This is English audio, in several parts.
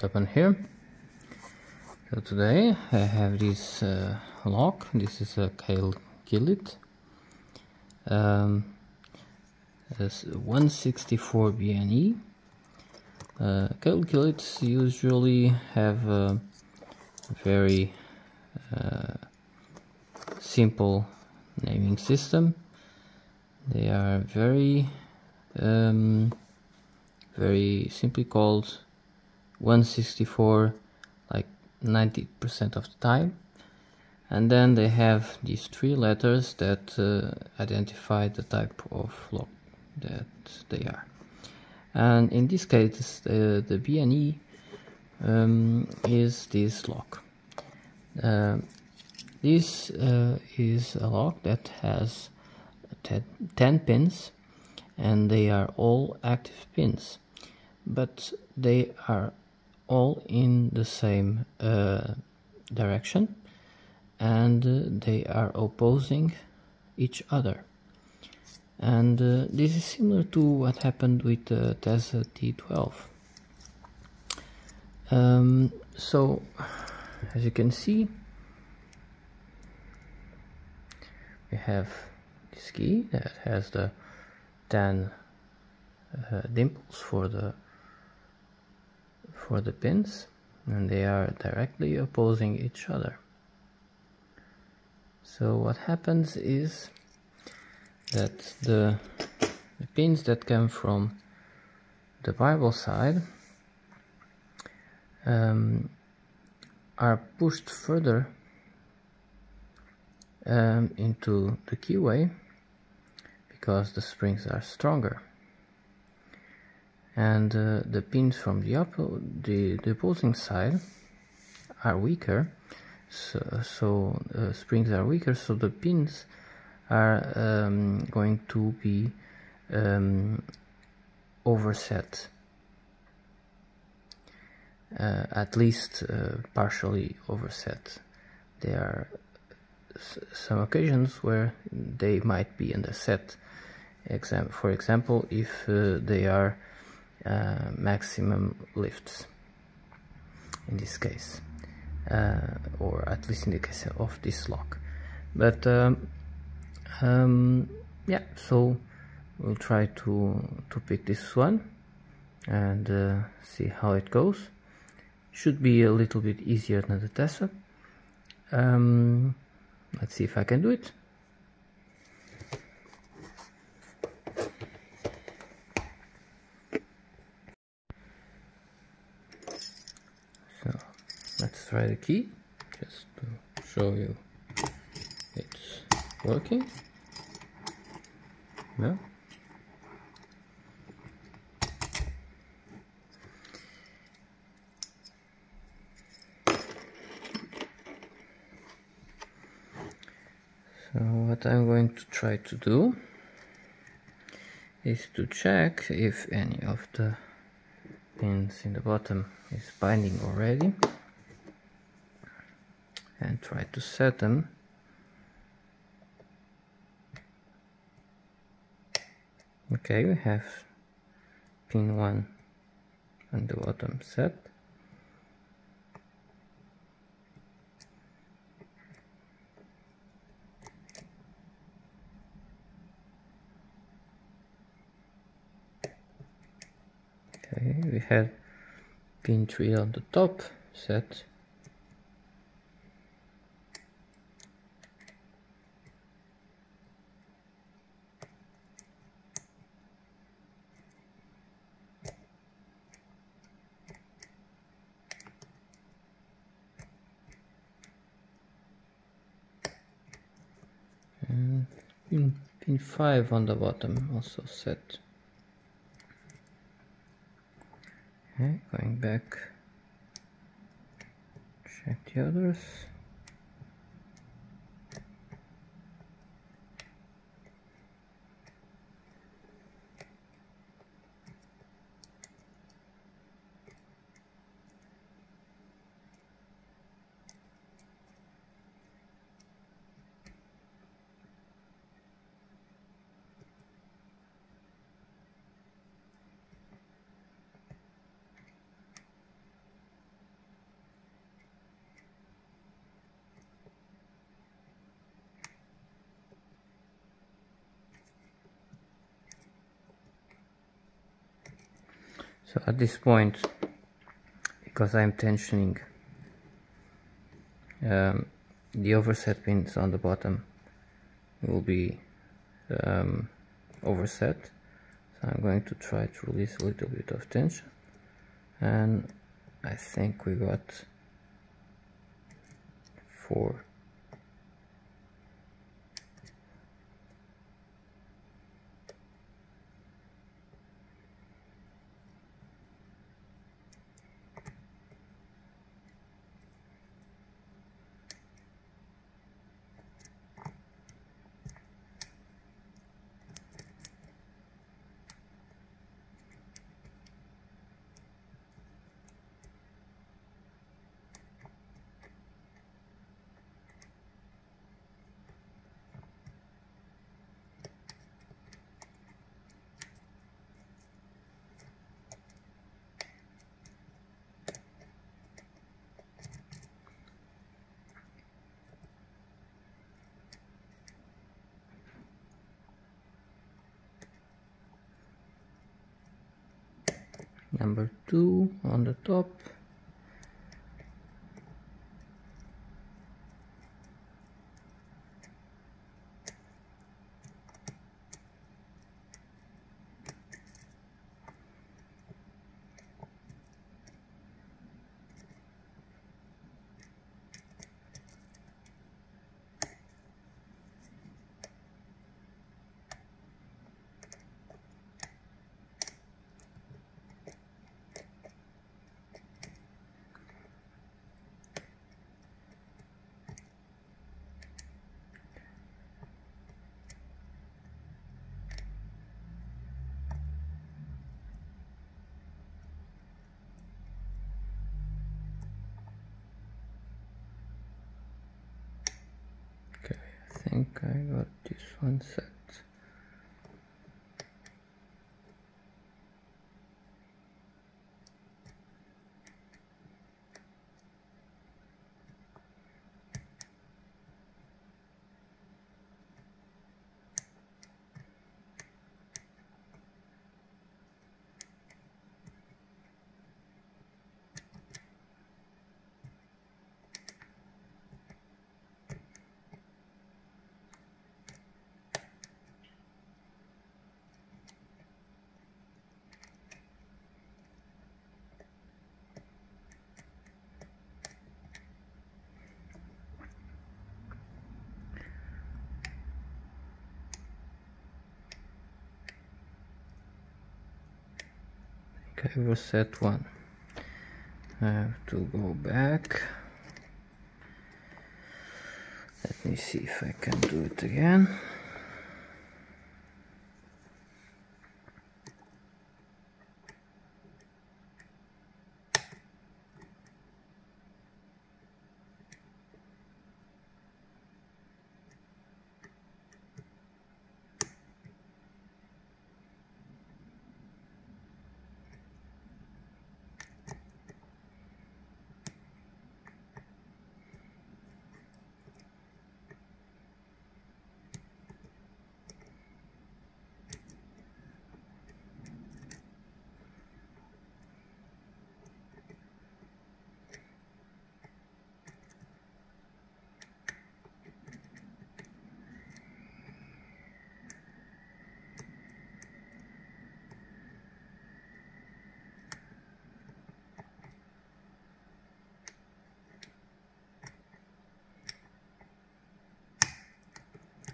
what's happened here. So today I have this lock. This is a KALE Kilit. It's 164 BNE. KALE Kilits usually have a very simple naming system. They are very simply called 164 like 90% of the time, and then they have these three letters that identify the type of lock that they are. And in this case the BNE is this lock. This is a lock that has 10 pins, and they are all active pins, but they are all in the same direction, and they are opposing each other. And this is similar to what happened with the Tesla T12. So as you can see, we have this key that has the 10 dimples for the pins, and they are directly opposing each other. So what happens is that the pins that come from the Bible side are pushed further into the keyway because the springs are stronger, and the pins from the opposing side are weaker. So springs are weaker, so the pins are going to be overset, at least partially overset. There are some occasions where they might be underset. For example, if they are maximum lifts in this case, or at least in the case of this lock. But yeah, so we'll try to pick this one and see how it goes. Should be a little bit easier than the Tesla. Let's see if I can do it. So let's try the key, just to show you it's working. Yeah. So what I'm going to try to do is to check if any of the pins in the bottom is binding already, and try to set them. Okay, we have pin 1 on the bottom set. Okay, we have pin 3 on the top set. And pin 5 on the bottom also set. Okay, going back, check the others. So at this point, because I'm tensioning the overset pins on the bottom will be overset, so I'm going to try to release a little bit of tension, and I think we got 4. Number 2 on the top. Okay, I think I got this one set. Okay, we'll set 1. I have to go back. Let me see if I can do it again.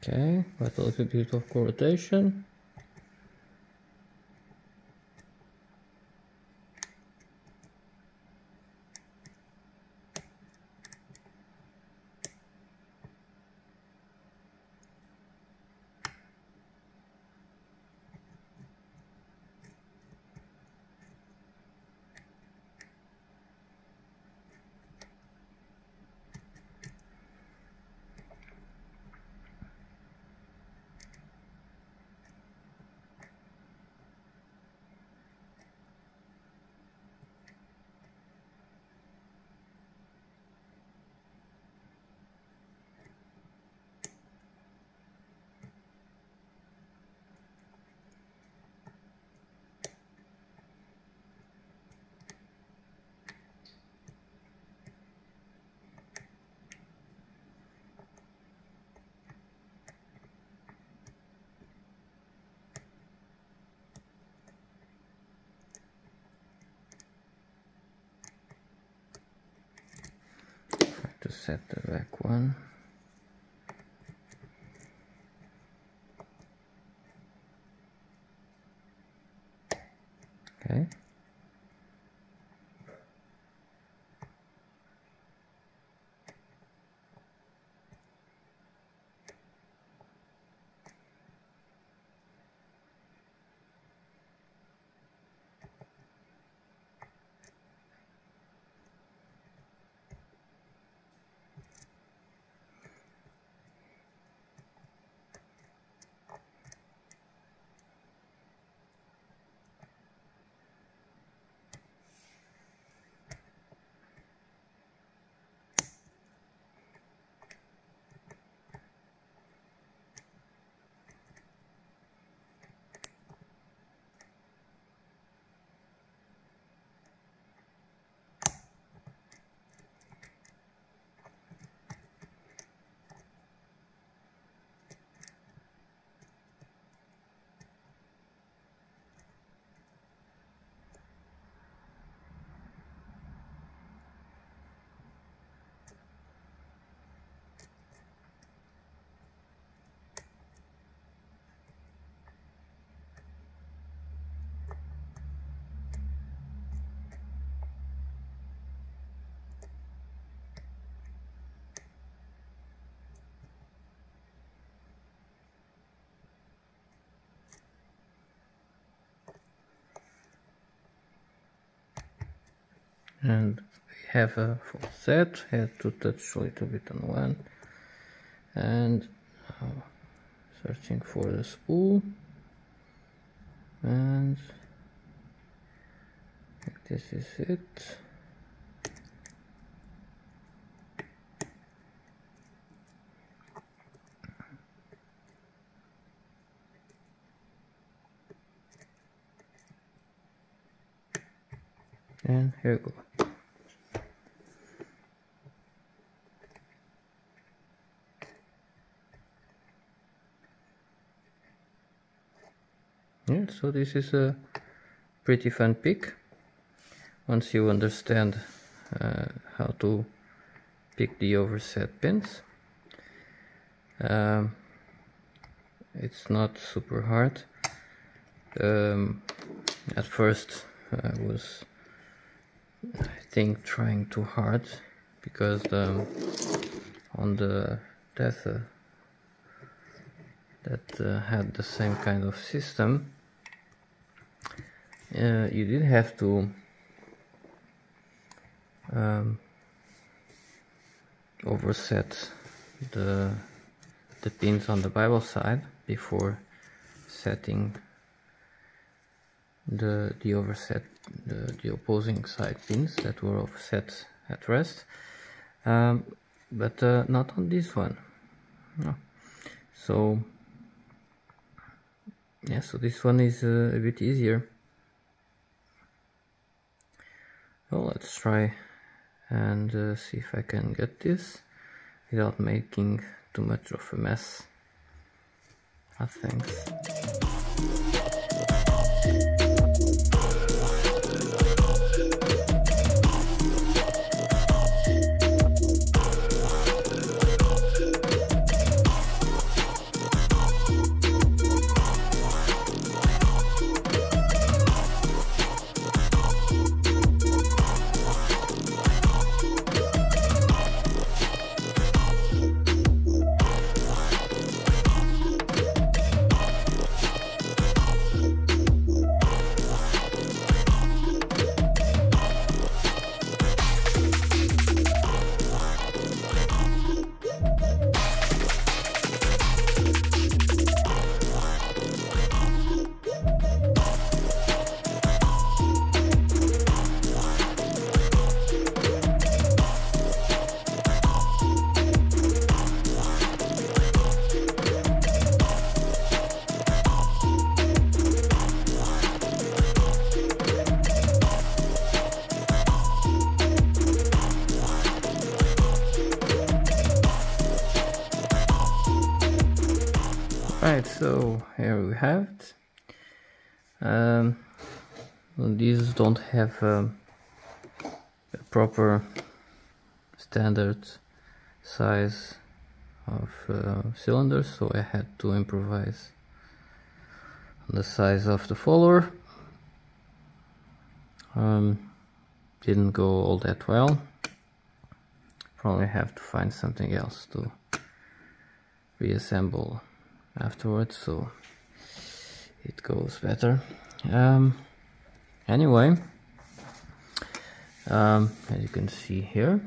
Okay, got a little bit of rotation. to set the back one. Okay. And we have a full set. Had to touch a little bit on one, and searching for the spool, and this is it. And here we go. Yeah, so this is a pretty fun pick once you understand how to pick the overset pins. It's not super hard. At first I was, I think, trying too hard, because on the test that had the same kind of system, you did have to overset the pins on the Bible side before setting the opposing side pins that were offset at rest, but not on this one. No. So yeah, so this one is a bit easier. Well, let's try and see if I can get this without making too much of a mess. Thanks. Right, so here we have it. These don't have a proper standard size of cylinders, so I had to improvise on the size of the follower. Didn't go all that well. Probably have to find something else to reassemble afterwards so it goes better. Anyway, as you can see here,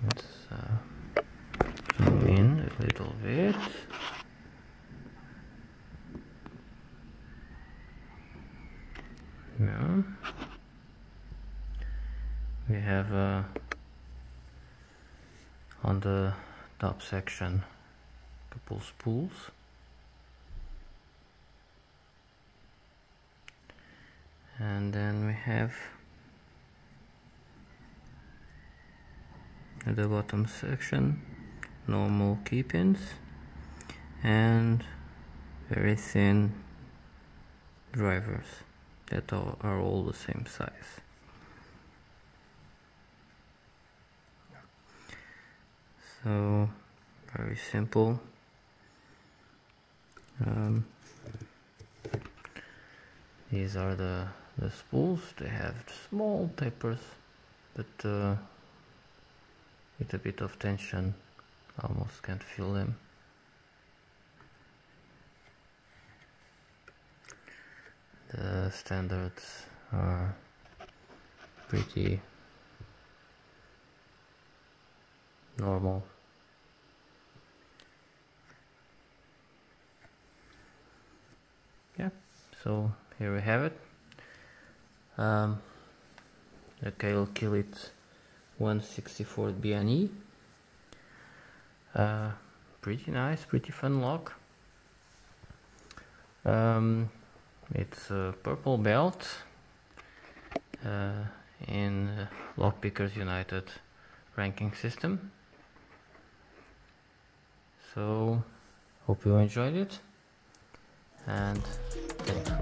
let's zoom in a little bit. Yeah. We have on the top section a couple spools, and then we have at the bottom section normal key pins and very thin drivers that are all the same size. So very simple. These are the spools. They have small tapers, but with a bit of tension almost can't feel them. The standards are pretty normal. Yeah, so here we have it. The KALE Kilit 1/64 BNE. Pretty nice, pretty fun lock. It's a purple belt in Lockpickers United ranking system. So hope you enjoyed it, and thank you.